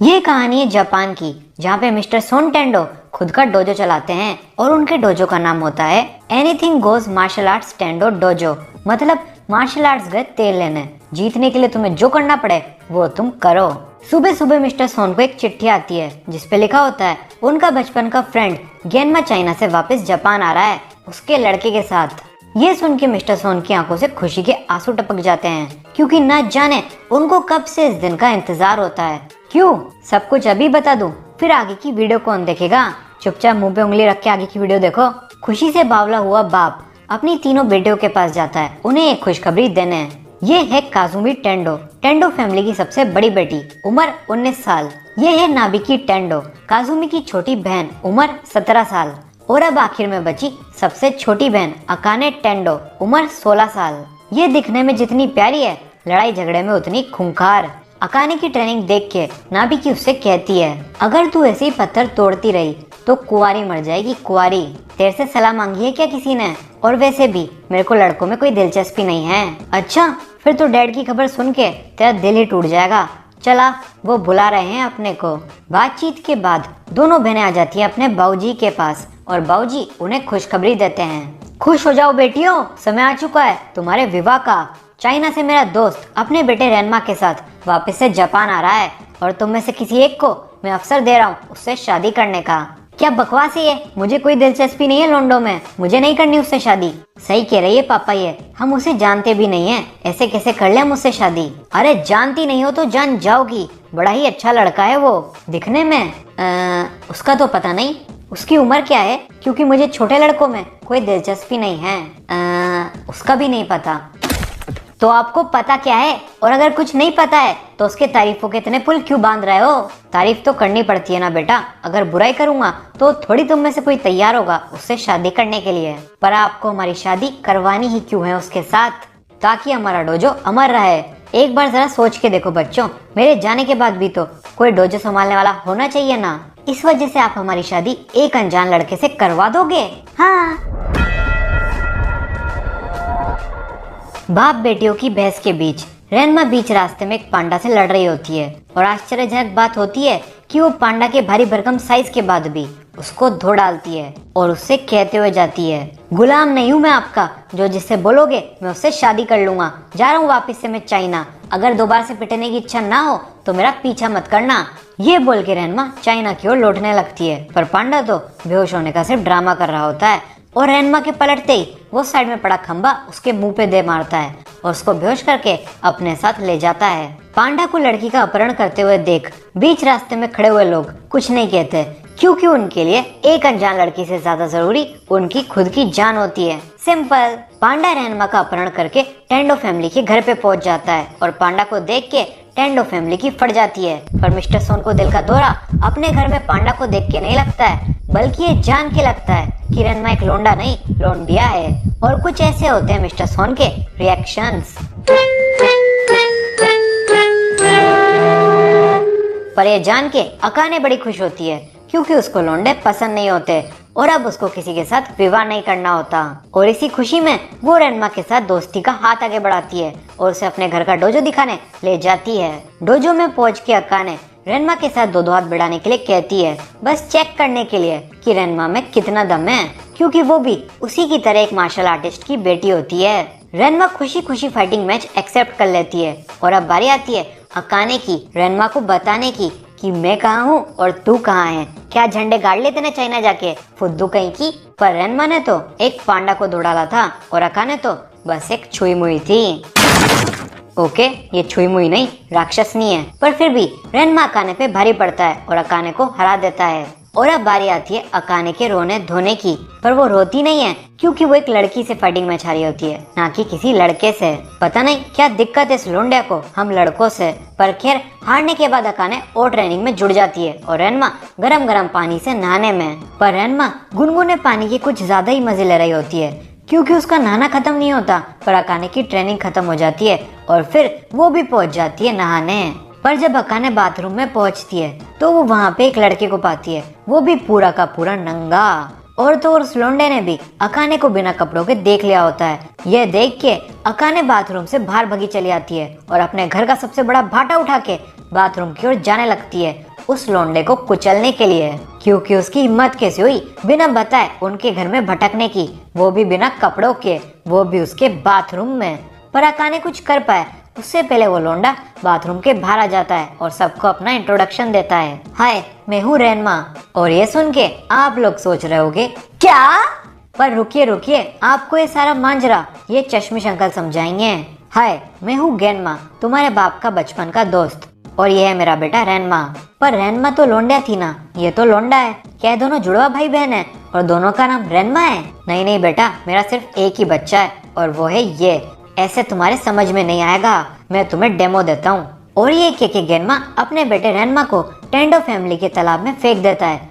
ये कहानी है जापान की, जहाँ पे मिस्टर सोन टेंडो खुद का डोजो चलाते हैं और उनके डोजो का नाम होता है anything goes martial arts Tendo dojo. मतलब मार्शल आर्ट्स गए तेल लेने, जीतने के लिए तुम्हें जो करना पड़े वो तुम करो। सुबह सुबह मिस्टर सोन को एक चिट्ठी आती है जिसपे लिखा होता है उनका बचपन का फ्रेंड गेनमा चाइना से वापस जापान आ रहा है उसके लड़के के साथ। ये सुन के मिस्टर सोन की आंखों से खुशी के आंसू टपक जाते हैं, क्योंकि न जाने उनको कब से इस दिन का इंतजार होता है। क्यों, सब कुछ अभी बता दूं, फिर आगे की वीडियो कौन देखेगा। चुपचाप मुंह पे उंगली रख के आगे की वीडियो देखो। खुशी से बावला हुआ बाप अपनी तीनों बेटियों के पास जाता है उन्हें एक खुशखबरी देने। ये है काजुमी टेंडो, टेंडो फैमिली की सबसे बड़ी बेटी, उम्र 19 साल। ये है नाबिकी टेंडो, काजुमी की छोटी बहन, उम्र 17 साल। और अब आखिर में बची सबसे छोटी बहन अकाने टेंडो, उम्र 16 साल। ये दिखने में जितनी प्यारी है, लड़ाई झगड़े में उतनी खूंखार। अकाने की ट्रेनिंग देख के नाबिकी उससे कहती है अगर तू ऐसे ही पत्थर तोड़ती रही तो कुंवारी मर जाएगी, कुंवारी। तेरे से सलाह मांगी है क्या किसी ने? और वैसे भी मेरे को लड़कों में कोई दिलचस्पी नहीं है। अच्छा, फिर तो डैड की खबर सुन के तेरा दिल ही टूट जाएगा। चला, वो बुला रहे हैं अपने को। बातचीत के बाद दोनों बहनें आ जाती हैं अपने बाऊजी के पास और बाऊजी उन्हें खुशखबरी देते हैं। खुश हो जाओ बेटियों, समय आ चुका है तुम्हारे विवाह का। चाइना से मेरा दोस्त अपने बेटे रेनमा के साथ वापस से जापान आ रहा है और तुम में से किसी एक को मैं अवसर दे रहा हूँ उससे शादी करने का। क्या बकवास है ये, मुझे कोई दिलचस्पी नहीं है लोंडो में, मुझे नहीं करनी उससे शादी। सही कह रही है पापा, ये हम उसे जानते भी नहीं है, ऐसे कैसे कर ले मुझसे शादी। अरे जानती नहीं हो तो जान जाओगी, बड़ा ही अच्छा लड़का है वो दिखने में। उसका तो पता नहीं उसकी उम्र क्या है, क्योंकि मुझे छोटे लड़कों में कोई दिलचस्पी नहीं है। उसका भी नहीं पता। तो आपको पता क्या है? और अगर कुछ नहीं पता है तो उसके तारीफों के इतने पुल क्यों बांध रहे हो? तारीफ तो करनी पड़ती है ना बेटा, अगर बुराई करूंगा तो थोड़ी तुम में से कोई तैयार होगा उससे शादी करने के लिए। पर आपको हमारी शादी करवानी ही क्यों है उसके साथ? ताकि हमारा डोजो अमर रहे। एक बार जरा सोच के देखो बच्चों, मेरे जाने के बाद भी तो कोई डोजो संभालने वाला होना चाहिए ना। इस वजह से आप हमारी शादी एक अनजान लड़के से करवा दोगे? हाँ। बाप बेटियों की बहस के बीच रेनमा बीच रास्ते में एक पांडा से लड़ रही होती है और आश्चर्यजनक बात होती है कि वो पांडा के भारी भरकम साइज के बाद भी उसको धो डालती है और उससे कहते हुए जाती है गुलाम नहीं हूँ मैं आपका, जो जिससे बोलोगे मैं उससे शादी कर लूंगा। जा रहा हूँ वापिस से मैं चाइना, अगर दोबारा से पिटने की इच्छा ना हो तो मेरा पीछा मत करना। ये बोल के रेनमा चाइना की ओर लौटने लगती है, पर पांडा तो बेहोश होने का सिर्फ ड्रामा कर रहा होता है और रेनमा के पलटते ही वो साइड में पड़ा खंबा उसके मुंह पे दे मारता है और उसको बेहोश करके अपने साथ ले जाता है। पांडा को लड़की का अपहरण करते हुए देख बीच रास्ते में खड़े हुए लोग कुछ नहीं कहते, क्योंकि उनके लिए एक अनजान लड़की से ज्यादा जरूरी उनकी खुद की जान होती है। सिंपल। पांडा रेनमा का अपहरण करके टेंडो फैमिली के घर पे पहुंच जाता है और पांडा को देख के टेंडो फैमिली की फट जाती है। पर मिस्टर सोन को दिल का दौरा अपने घर में पांडा को देख के नहीं लगता है, बल्कि ये जान के लगता है कि रेनमा एक लोंडा नहीं लोंडिया है। और कुछ ऐसे होते हैं मिस्टर सोन के रिएक्शंस। पर ये जान के अकाने बड़ी खुश होती है, क्योंकि उसको लोंडे पसंद नहीं होते और अब उसको किसी के साथ विवाह नहीं करना होता। और इसी खुशी में वो रेनमा के साथ दोस्ती का हाथ आगे बढ़ाती है और उसे अपने घर का डोजो दिखाने ले जाती है। डोजो में पहुंच के अकाने रेनमा के साथ दो हाथ बढ़ाने के लिए कहती है, बस चेक करने के लिए कि रेनमा में कितना दम है, क्योंकि वो भी उसी की तरह एक मार्शल आर्टिस्ट की बेटी होती है। रेनमा खुशी खुशी फाइटिंग मैच एक्सेप्ट कर लेती है और अब बारी आती है अकाने की रेनमा को बताने की कि मैं कहाँ हूँ और तू कहाँ है। क्या झंडे गाड़ लेते ना चाइना जाके, फुद्दू कहीं की। पर रेनमा ने तो एक पांडा को धो डाला था और अकाने तो बस एक छुई मुई थी। ओके, ये छुई मुई नहीं राक्षसनी है, पर फिर भी रेनमा अकाने पे भारी पड़ता है और अकाने को हरा देता है। और अब बारी आती है अकाने के रोने धोने की, पर वो रोती नहीं है क्योंकि वो एक लड़की से फाइटिंग मैच हारी होती है, ना कि किसी लड़के से। पता नहीं क्या दिक्कत है इस लोंडिया को हम लड़कों से। पर खैर, हारने के बाद अकाने और ट्रेनिंग में जुड़ जाती है और रेनमा गरम गरम पानी से नहाने में। पर रेनमा गुनगुने पानी के कुछ ज्यादा ही मजे ले रही होती है, क्योंकि उसका नहाना खत्म नहीं होता। पर अकाने की ट्रेनिंग खत्म हो जाती है और फिर वो भी पहुंच जाती है नहाने। पर जब अकाने बाथरूम में पहुंचती है तो वो वहाँ पे एक लड़के को पाती है, वो भी पूरा का पूरा नंगा। और तो और उस लोंडे ने भी अकाने को बिना कपड़ों के देख लिया होता है। यह देख के अकाने बाथरूम से बाहर भगी चली आती है और अपने घर का सबसे बड़ा भाटा उठा के बाथरूम की ओर जाने लगती है उस लोंडे को कुचलने के लिए, क्योंकि उसकी हिम्मत कैसे हुई बिना बताए उनके घर में भटकने की, वो भी बिना कपड़ों के, वो भी उसके बाथरूम में। पर अकाने कुछ कर पाए उससे पहले वो लोंडा बाथरूम के बाहर आ जाता है और सबको अपना इंट्रोडक्शन देता है। हाय, मैं हूँ रेनमा। और ये सुन के आप लोग सोच रहे होगे क्या? पर रुकिए रुकिए, आपको ये सारा मांजरा ये चश्मिश अंकल समझाएंगे। हाय, मैं हूँ गेनमा, तुम्हारे बाप का बचपन का दोस्त, और ये है मेरा बेटा रेनमा। पर रेनमा तो लोंडा थी ना, ये तो लोंडा है। क्या दोनों जुड़वा भाई बहन है और दोनों का नाम रेनमा है? नहीं नहीं बेटा, मेरा सिर्फ एक ही बच्चा है और वो है ये। ऐसे तुम्हारे समझ में नहीं आएगा, मैं तुम्हें डेमो देता हूँ। और ये के गेनमा अपने बेटे रेनमा को टेंडो फैमिली के तालाब में फेंक देता है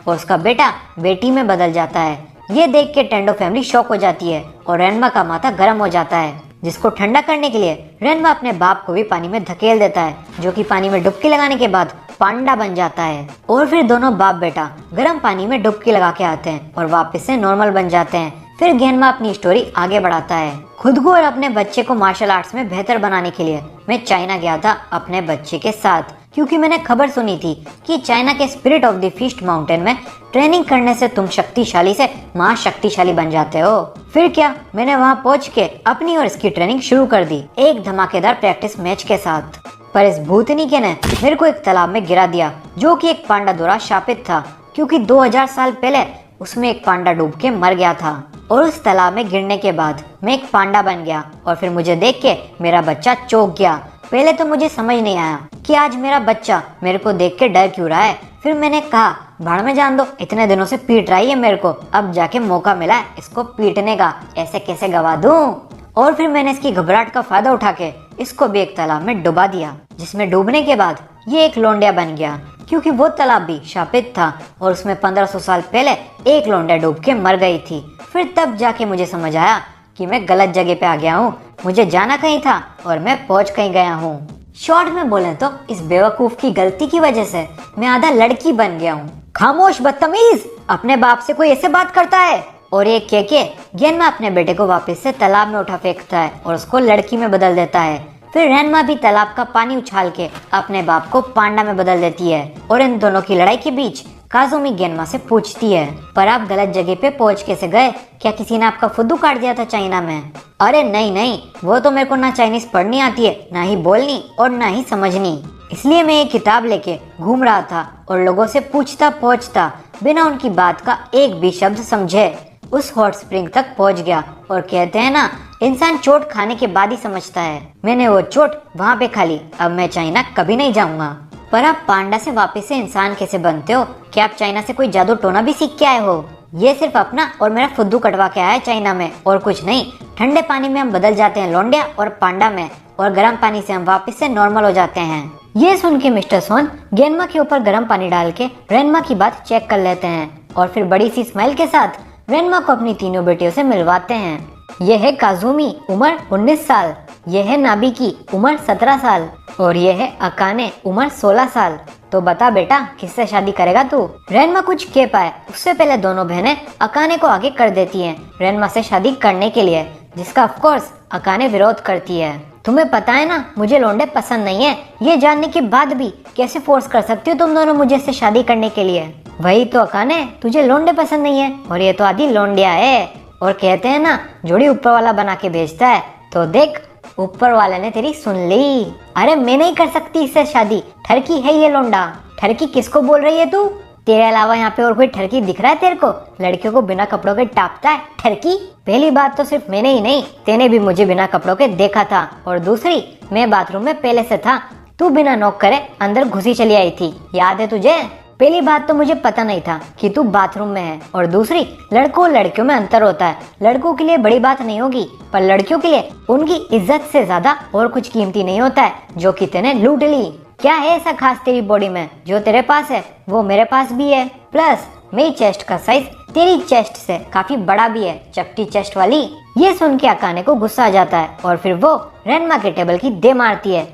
और उसका बेटा बेटी में बदल जाता है। ये देख के टेंडो फैमिली शॉक हो जाती है और रेनमा का माथा गर्म हो जाता है, जिसको ठंडा करने के लिए रेनमा अपने बाप को भी पानी में धकेल देता है, जो कि पानी में डुबकी लगाने के बाद पांडा बन जाता है। और फिर दोनों बाप बेटा गर्म पानी में डुबकी लगा के आते हैं और वापस से नॉर्मल बन जाते हैं। फिर गेनमा अपनी स्टोरी आगे बढ़ाता है। खुद को और अपने बच्चे को मार्शल आर्ट्स में बेहतर बनाने के लिए मैं चाइना गया था अपने बच्चे के साथ, क्योंकि मैंने खबर सुनी थी कि चाइना के spirit of the feast mountain में ट्रेनिंग करने से तुम शक्तिशाली से महाशक्तिशाली बन जाते हो। फिर क्या, मैंने वहां पहुंच के अपनी और इसकी ट्रेनिंग शुरू कर दी, एक धमाकेदार प्रैक्टिस मैच के साथ। पर इस भूतनी के ने मेरे को एक तालाब में गिरा दिया, जो कि एक पांडा द्वारा शापित था, क्योंकि 2000 साल पहले उसमें एक पांडा डूब के मर गया था। और उस तालाब में गिरने के बाद मैं एक पांडा बन गया और फिर मुझे देख के मेरा बच्चा चौंक गया। पहले तो मुझे समझ नहीं आया कि आज मेरा बच्चा मेरे को देख के डर क्यों रहा है। फिर मैंने कहा, भाड़ में जान दो, इतने दिनों से पीट रही है मेरे को, अब जाके मौका मिला है इसको पीटने का, ऐसे कैसे गवा दूं। और फिर मैंने इसकी घबराहट का फायदा उठा के इसको भी एक तालाब में डुबा दिया, जिसमें डूबने के बाद ये एक लोंडिया बन गया, क्योंकि वो तालाब भी शापित था और उसमें 1500 साल पहले एक लोंडिया डूब के मर गई थी। फिर तब जाके मुझे समझ आया कि मैं गलत जगह पे आ गया हूँ, मुझे जाना कहीं था और मैं पहुँच कहीं गया हूँ। शॉर्ट में बोले तो इस बेवकूफ की गलती की वजह से मैं आधा लड़की बन गया हूँ। खामोश बदतमीज, अपने बाप से कोई ऐसे बात करता है? और ये के गेनमा अपने बेटे को वापस से तालाब में उठा फेंकता है और उसको लड़की में बदल देता है। फिर रेनमा भी तालाब का पानी उछाल के अपने बाप को पांडा में बदल देती है। और इन दोनों की लड़ाई के बीच काजुमी गेनमा से पूछती है, पर आप गलत जगह पे पहुंच कैसे गए? क्या किसी ने आपका फुद्दू काट दिया था चाइना में? अरे नहीं नहीं, वो तो मेरे को ना चाइनीज पढ़नी आती है, ना ही बोलनी और ना ही समझनी, इसलिए मैं एक किताब लेके घूम रहा था और लोगों से पूछता पहुंचता बिना उनकी बात का एक भी शब्द समझे उस हॉट स्प्रिंग तक पहुंच गया। और कहते हैं ना, इंसान चोट खाने के बाद ही समझता है। मैंने वो चोट वहाँ पे खा ली, अब मैं चाइना कभी नहीं जाऊंगा। पर आप पांडा से वापस से इंसान कैसे बनते हो? क्या आप चाइना से कोई जादू टोना भी सीख के आए हो? ये सिर्फ अपना और मेरा फुद्दू कटवा के आया है चाइना में, और कुछ नहीं। ठंडे पानी में हम बदल जाते हैं लोंडिया और पांडा में, और गर्म पानी से हम वापस से नॉर्मल हो जाते हैं। ये सुन के मिस्टर सोन गेनमा के ऊपर गर्म पानी डाल के रेनमा की बात चेक कर लेते हैं और फिर बड़ी सी स्माइल के साथ रेनमा को अपनी तीनों बेटियों से मिलवाते हैं। यह है काजुमी, उम्र 19 साल, यह है नाबिकी, उम्र 17 साल, और यह है अकाने, उम्र 16 साल। तो बता बेटा, किससे शादी करेगा तू? रेनमा कुछ कह पाए उससे पहले दोनों बहनें अकाने को आगे कर देती हैं रेनमा से शादी करने के लिए, जिसका ऑफ कोर्स अकाने विरोध करती है। तुम्हें पता है ना, मुझे लोंडे पसंद नहीं है, ये जानने के बाद भी कैसे फोर्स कर सकती हो तुम दोनों मुझे से शादी करने के लिए? वही तो अकाने, तुझे लोंडे पसंद नहीं है और ये तो आधी लोंडिया है। और कहते हैं ना, जोड़ी ऊपर वाला बना के भेजता है, तो देख ऊपर वाले ने तेरी सुन ली। अरे मैं नहीं कर सकती इससे शादी, ठरकी है ये लोंडा। ठरकी किसको बोल रही है तू? तेरे अलावा यहाँ पे और कोई ठरकी दिख रहा है तेरे को? लड़कियों को बिना कपड़ों के टापता है ठरकी? पहली बात तो सिर्फ मैंने ही नहीं, तेने भी मुझे बिना कपड़ों के देखा था, और दूसरी, मैं बाथरूम में पहले से था, तू बिना नॉक करे अंदर घुसी चली आई थी, याद है तुझे? पहली बात तो मुझे पता नहीं था कि तू बाथरूम में है, और दूसरी, लड़कों और लड़कियों में अंतर होता है। लड़कों के लिए बड़ी बात नहीं होगी, पर लड़कियों के लिए उनकी इज्जत से ज्यादा और कुछ कीमती नहीं होता है, जो कि तूने लूट ली। क्या है ऐसा खास तेरी बॉडी में? जो तेरे पास है वो मेरे पास भी है, प्लस मेरी चेस्ट का साइज तेरी चेस्ट से काफी बड़ा भी है, चपटी चेस्ट वाली। ये सुन के अकाने को गुस्सा आ जाता है और फिर वो रेनमा के टेबल की दे मारती है।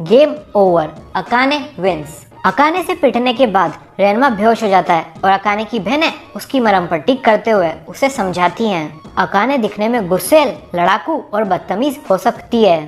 Game over, Akane wins. Akane से पिटने के बाद रेनमा बेहोश हो जाता है और अकाने की बहनें उसकी मरहम पट्टी करते हुए उसे समझाती हैं। अकाने दिखने में गुस्सेल, लड़ाकू और बदतमीज हो सकती है।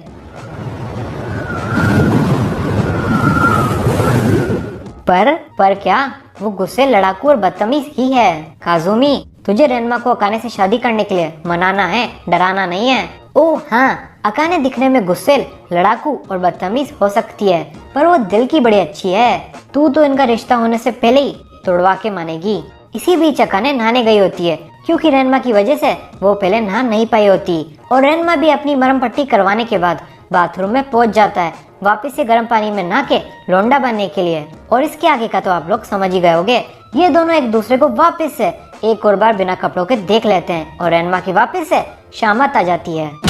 पर क्या? वो गुस्से, लड़ाकू और बदतमीज ही है। काजुमी, तुझे रेनमा को अकाने से शादी करने के लिए मनाना है, डराना नहीं है। ओह हाँ, अकाने दिखने में गुस्सेल, लड़ाकू और बदतमीज हो सकती है, पर वो दिल की बड़ी अच्छी है। तू तो इनका रिश्ता होने से पहले ही तोड़वा के मानेगी। इसी बीच अकाने नहाने गई होती है, क्योंकि रेनमा की वजह से वो पहले नहा नहीं पाई होती, और रेनमा भी अपनी मरहम पट्टी करवाने के बाद बाथरूम में पहुंच जाता है, वापस से गर्म पानी में नहा के लौंडा बनने के लिए। और इसके आगे का तो आप लोग समझ ही गए होंगे। ये दोनों एक दूसरे को वापस से एक और बार बिना कपड़ों के देख लेते हैं, और रेनमा की वापस से शामत आ जाती है।